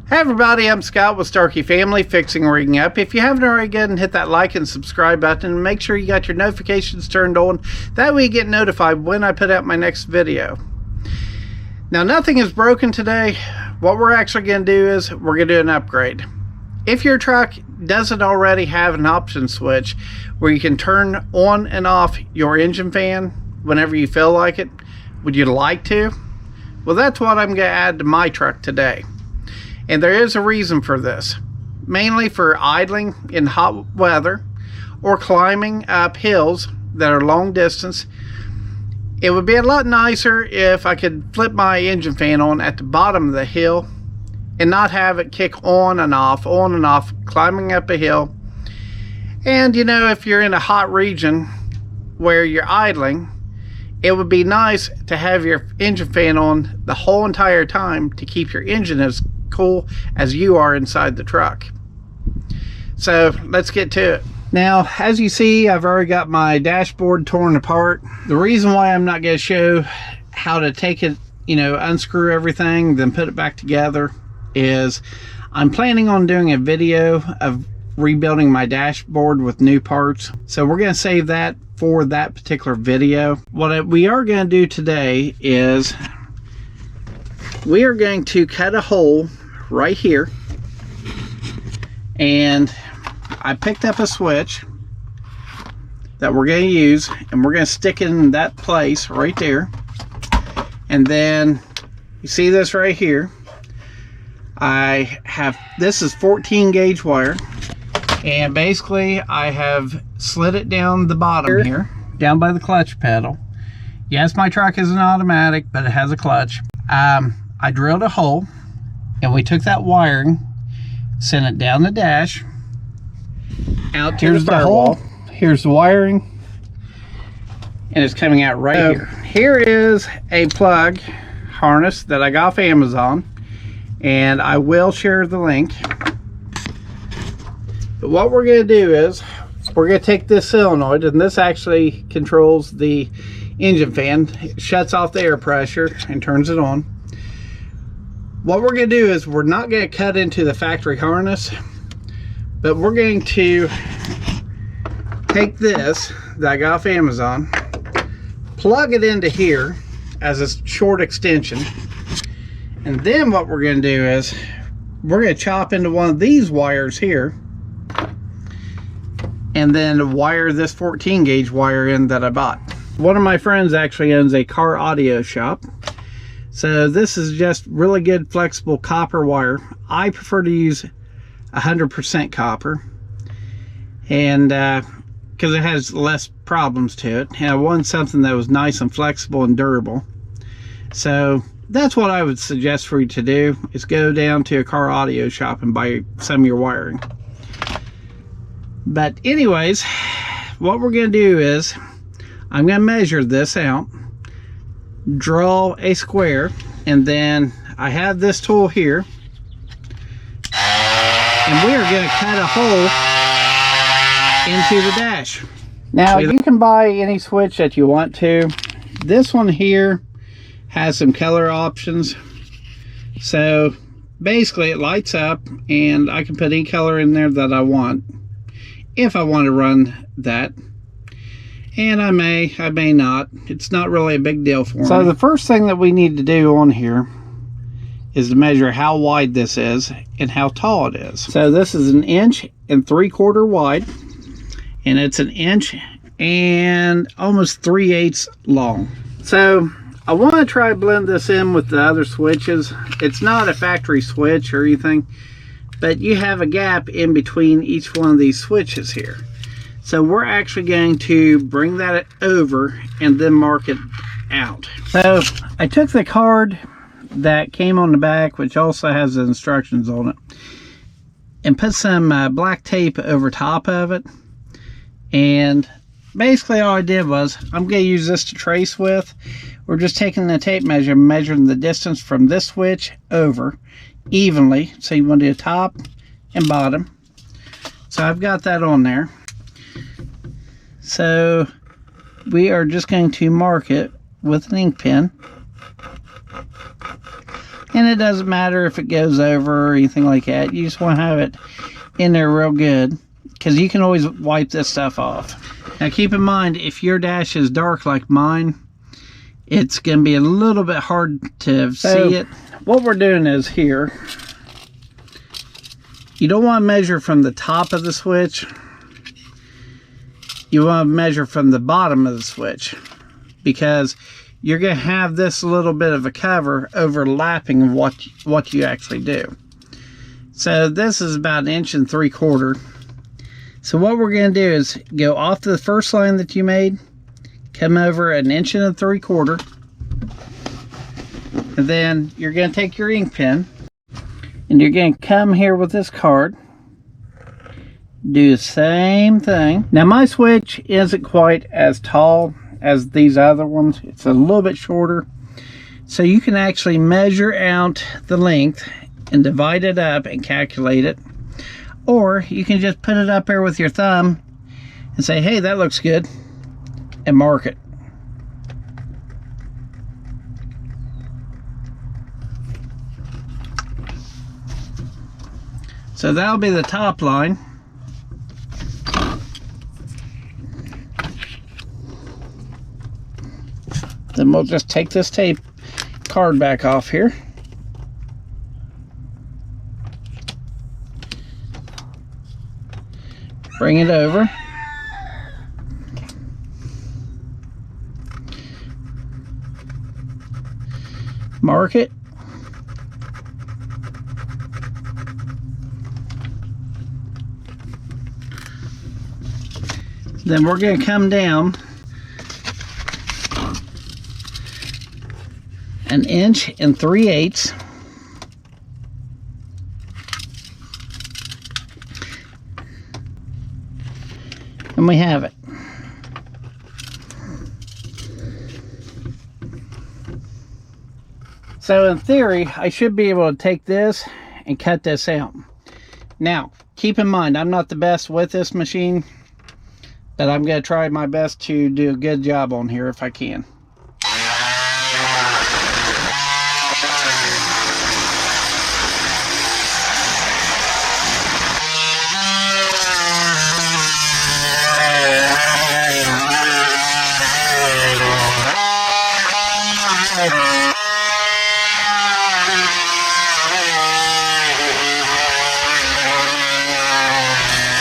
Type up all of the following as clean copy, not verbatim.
Hey everybody, I'm Scott with Starkey Family Fixing Rigging Up. If you haven't already, go ahead and hit that like and subscribe button and make sure you got your notifications turned on. That way you get notified when I put out my next video. Now, nothing is broken today. What we're actually going to do is we're going to do an upgrade. If your truck doesn't already have an option switch where you can turn on and off your engine fan whenever you feel like it, would you like to? Well, that's what I'm going to add to my truck today. And there is a reason for this, mainly for idling in hot weather or climbing up hills that are long distance. It would be a lot nicer if I could flip my engine fan on at the bottom of the hill and not have it kick on and off, climbing up a hill. And you know, if you're in a hot region where you're idling, it would be nice to have your engine fan on the whole entire time to keep your engine as cool as you are inside the truck. So let's get to it. Now, as you see, I've already got my dashboard torn apart. The reason why I'm not going to show how to take it, unscrew everything, then put it back together, is I'm planning on doing a video of rebuilding my dashboard with new parts. So we're going to save that for that particular video. What we are going to do today is we are going to cut a hole right here, and I picked up a switch that we're going to use, and we're going to stick it in that place right there. And then you see this right here, this is 14 gauge wire, and basically I have slid it down the bottom here, down by the clutch pedal. Yes, my truck is an automatic, but it has a clutch. I drilled a hole, and we took that wiring, sent it down the dash, out to the firewall. Here's the wiring, and it's coming out right here. Here is a plug harness that I got off Amazon, and I will share the link. But what we're going to do is we're going to take this solenoid, and this actually controls the engine fan. It shuts off the air pressure and turns it on. What we're going to do is we're not going to cut into the factory harness, but we're going to take this that I got off Amazon, plug it into here as a short extension, and then what we're going to do is we're going to chop into one of these wires here, and then wire this 14 gauge wire in that I bought. One of my friends actually owns a car audio shop. So this is just really good flexible copper wire. I prefer to use 100% copper, and because it has less problems to it. And I wanted something that was nice and flexible and durable. So that's what I would suggest for you to do, is go down to a car audio shop and buy some of your wiring. But anyways, what we're going to do is I'm going to measure this out, draw a square, and then I have this tool here, and we are going to cut a hole into the dash. Now, you can buy any switch that you want to. This one here has some color options, so basically it lights up, and I can put any color in there that I want if I want to run that. And I may not. It's not really a big deal for me. So the first thing that we need to do on here is to measure how wide this is and how tall it is. So this is 1 3/4 inches wide, and it's 1 inch and almost 3/8 long. So I want to try to blend this in with the other switches. It's not a factory switch or anything, but you have a gap in between each one of these switches here. So we're actually going to bring that over and then mark it out. So I took the card that came on the back, which also has the instructions on it, and put some black tape over top of it. And basically all I did was, I'm going to use this to trace with. We're just taking the tape measure, measuring the distance from this switch over evenly. So you want to do top and bottom. So I've got that on there. So we are just going to mark it with an ink pen. And it doesn't matter if it goes over or anything like that. You just want to have it in there real good, because you can always wipe this stuff off. Now keep in mind, if your dash is dark like mine, it's going to be a little bit hard to see it. What we're doing is here, you don't want to measure from the top of the switch. You want to measure from the bottom of the switch, because you're going to have this little bit of a cover overlapping what you actually do. So this is about 1.75 inches. So what we're going to do is go off the first line that you made, come over 1.75 inches, and then you're going to take your ink pen and you're going to come here with this card, do the same thing. Now my switch isn't quite as tall as these other ones. It's a little bit shorter, so you can actually measure out the length and divide it up and calculate it, or you can just put it up there with your thumb and say, hey, that looks good, and mark it. So that'll be the top line. Then we'll just take this tape card back off here. Bring it over. Mark it. Then we're going to come down 1 3/8 inches. And we have it. So in theory, I should be able to take this and cut this out. Now, keep in mind, I'm not the best with this machine, but I'm going to try my best to do a good job on here if I can.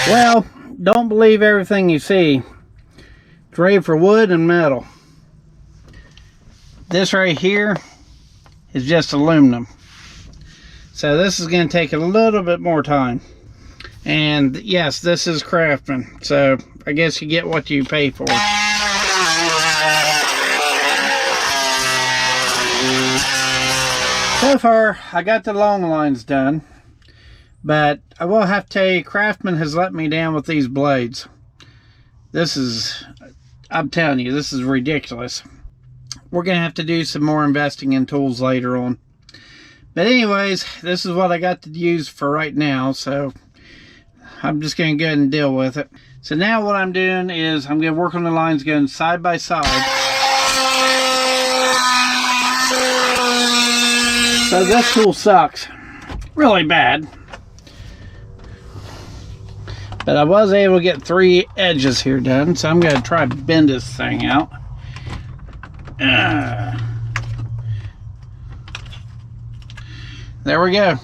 Well, don't believe everything you see. It's rated for wood and metal. This right here is just aluminum. So this is going to take a little bit more time. And yes, this is Craftsman. So I guess you get what you pay for. So far, I got the long lines done, but I will have to tell you, Craftsman has let me down with these blades. This is, I'm telling you, this is ridiculous. We're going to have to do some more investing in tools later on. But anyways, this is what I got to use for right now, so I'm just going to go ahead and deal with it. So now what I'm doing is I'm going to work on the lines going side by side. So this tool sucks really bad, but I was able to get 3 edges here done, so I'm going to try to bend this thing out. There we go.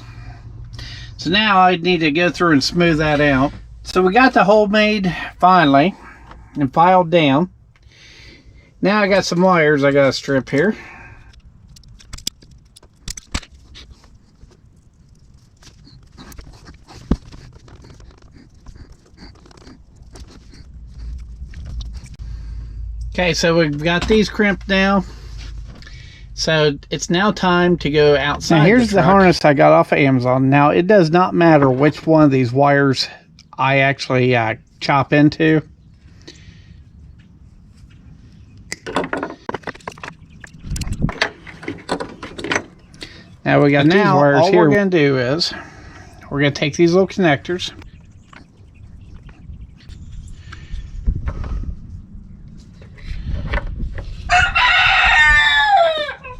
So now I need to go through and smooth that out. So we got the hole made finally and filed down. Now I got some wires I got to strip here. Okay, so we've got these crimped now. So it's now time to go outside. Now here's the harness I got off of Amazon. Now it does not matter which one of these wires I actually chop into. Now we got these wires here. All we're going to do is we're going to take these little connectors.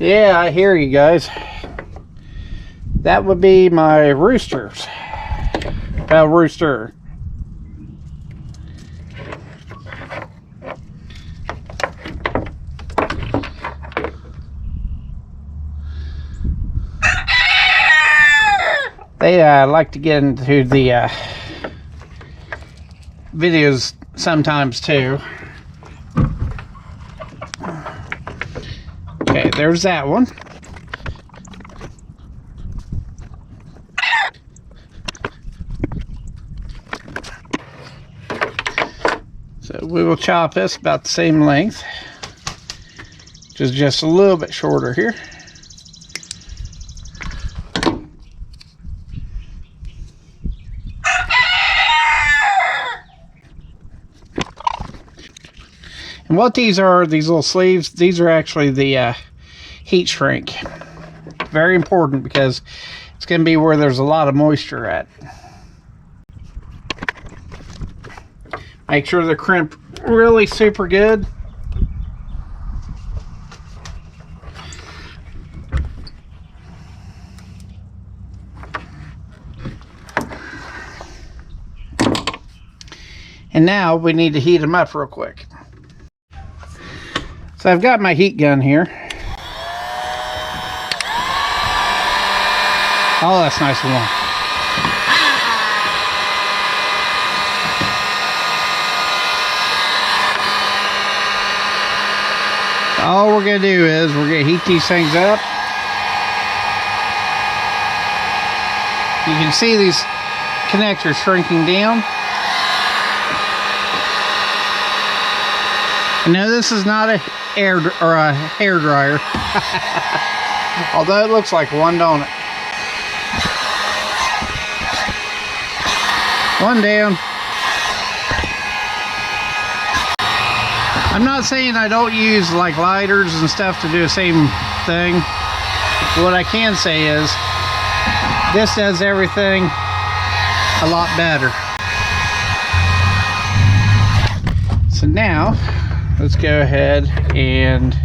Yeah, I hear you guys. That would be my roosters. Rooster. They like to get into the videos sometimes too. Okay, there's that one. So we will chop this about the same length, which is just a little bit shorter here. And what these are, these little sleeves, these are actually the heat shrink. Very important because it's going to be where there's a lot of moisture at. Make sure they're crimped really super good. And now we need to heat them up real quick. So I've got my heat gun here. Oh, that's nice and warm. All we're going to do is we're going to heat these things up. You can see these connectors shrinking down. No, this is not a hair dryer. Although it looks like one, don't it? One down. I'm not saying I don't use like lighters and stuff to do the same thing. What I can say is this does everything a lot better. So now let's go ahead and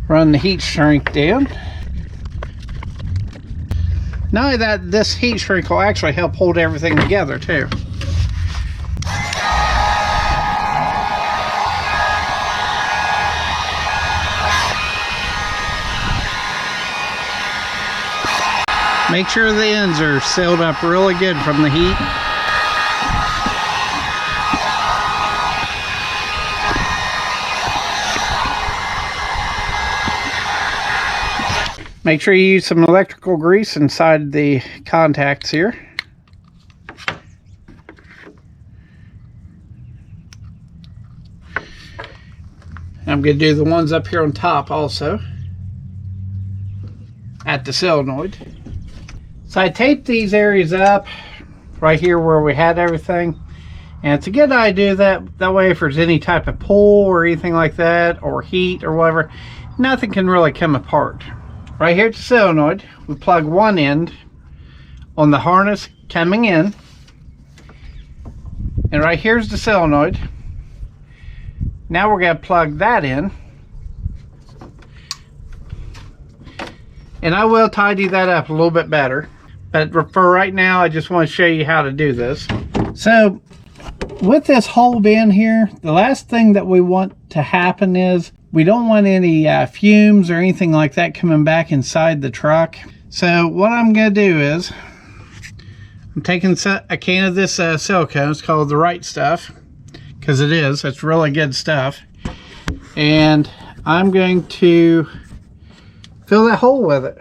run the heat shrink down. Not only that, this heat shrink will actually help hold everything together too. Make sure the ends are sealed up really good from the heat. Make sure you use some electrical grease inside the contacts here. I'm going to do the ones up here on top also at the solenoid. So I taped these areas up right here where we had everything, and it's a good idea that way if there's any type of pull or anything like that, or heat or whatever, nothing can really come apart. Right here at the solenoid, we plug one end on the harness coming in, and right here's the solenoid. Now we're going to plug that in, and I will tidy that up a little bit better, but for right now I just want to show you how to do this. So with this hole being here, the last thing that we want to happen is we don't want any fumes or anything like that coming back inside the truck. So what I'm going to do is I'm taking a can of this silicone. It's called the Right Stuff, because it is. It's really good stuff. And I'm going to fill that hole with it.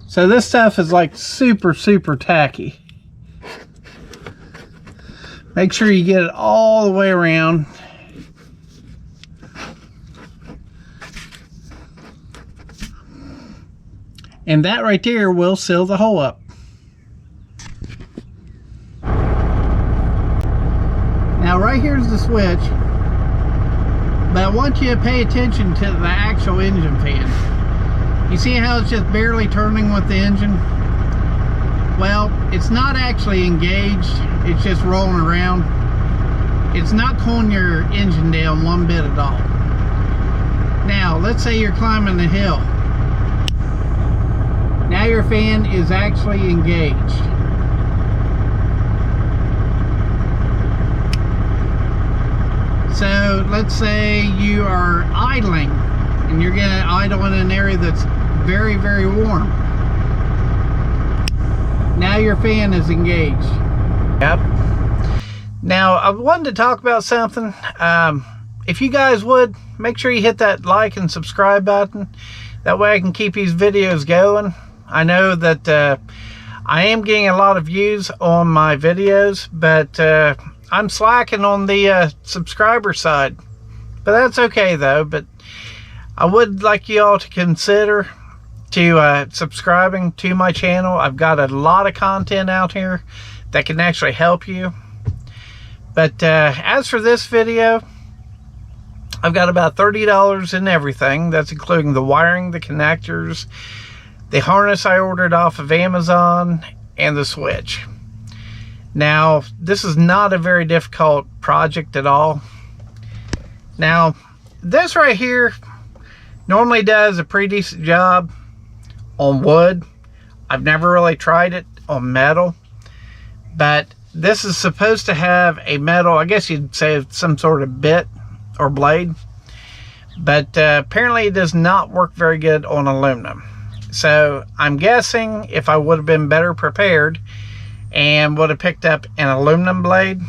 So this stuff is like super tacky. Make sure you get it all the way around. And that right there will seal the hole up. Now right here's the switch, but I want you to pay attention to the actual engine fan. You see how it's just barely turning with the engine? Well, it's not actually engaged, it's just rolling around. It's not cooling your engine down one bit at all. Now, let's say you're climbing a hill. Now your fan is actually engaged. So let's say you are idling and you're going to idle in an area that's very, very warm. Now your fan is engaged. Yep. Now I wanted to talk about something. If you guys would, make sure you hit that like and subscribe button. That way I can keep these videos going. I know that I am getting a lot of views on my videos, but I'm slacking on the subscriber side. But that's okay though. But I would like you all to consider subscribing to my channel. I've got a lot of content out here that can actually help you. But as for this video, I've got about $30 in everything. That's including the wiring, the connectors, the harness I ordered off of Amazon, and the switch. Now, this is not a very difficult project at all. Now, this right here normally does a pretty decent job on wood. I've never really tried it on metal, but this is supposed to have a metal, I guess you'd say some sort of bit or blade, but apparently it does not work very good on aluminum. So I'm guessing if I would have been better prepared and would have picked up an aluminum blade,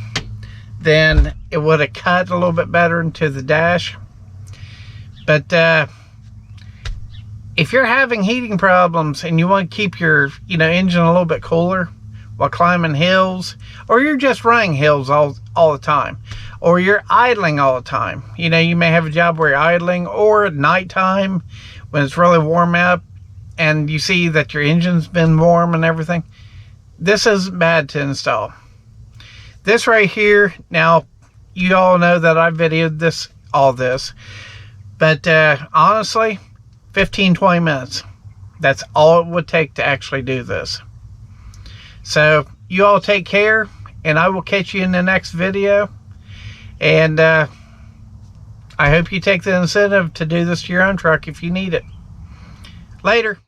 then it would have cut a little bit better into the dash. But if you're having heating problems and you want to keep your engine a little bit cooler while climbing hills, or you're just running hills all the time, or you're idling all the time, you may have a job where you're idling, or at nighttime when it's really warm out and you see that your engine's been warm and everything, this isn't bad to install. This right here, now you all know that I videoed all this, but honestly, 15-20 minutes. That's all it would take to actually do this. So you all take care, and I will catch you in the next video. And I hope you take the incentive to do this to your own truck if you need it. Later.